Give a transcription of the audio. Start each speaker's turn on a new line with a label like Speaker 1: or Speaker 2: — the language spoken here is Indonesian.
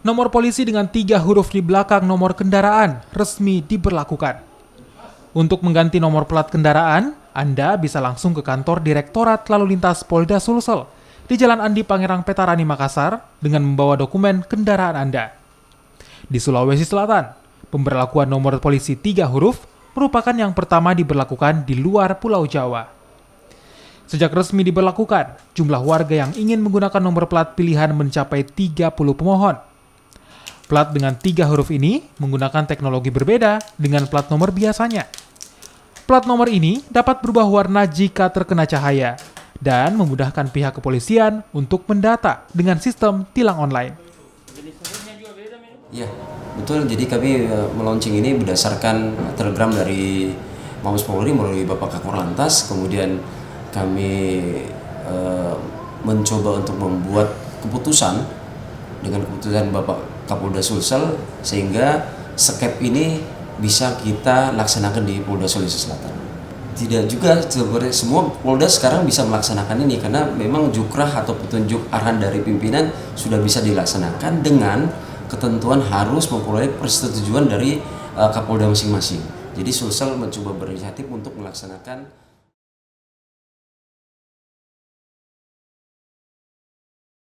Speaker 1: Nomor polisi dengan 3 huruf di belakang nomor kendaraan resmi diberlakukan. Untuk mengganti nomor plat kendaraan, Anda bisa langsung ke kantor Direktorat Lalu Lintas Polda Sulsel di Jalan Andi Pangerang Petarani, Makassar dengan membawa dokumen kendaraan Anda. Di Sulawesi Selatan, pemberlakuan nomor polisi 3 huruf merupakan yang pertama diberlakukan di luar Pulau Jawa. Sejak resmi diberlakukan, jumlah warga yang ingin menggunakan nomor plat pilihan mencapai 30 pemohon. Plat dengan 3 huruf ini menggunakan teknologi berbeda dengan plat nomor biasanya. Plat nomor ini dapat berubah warna jika terkena cahaya dan memudahkan pihak kepolisian untuk mendata dengan sistem tilang online.
Speaker 2: Ya, betul. Jadi kami meluncing ini berdasarkan telegram dari Mabes Polri melalui Bapak Kakor Lantas. Kemudian kami mencoba untuk membuat keputusan dengan keputusan Bapak Kapolda Sulsel sehingga skep ini bisa kita laksanakan di Polda Sulawesi Selatan. Tidak juga semua Polda sekarang bisa melaksanakan ini karena memang jukrah atau petunjuk arahan dari pimpinan sudah bisa dilaksanakan dengan ketentuan harus memperoleh persetujuan dari Kapolda masing-masing. Jadi Sulsel mencoba berinisiatif untuk melaksanakan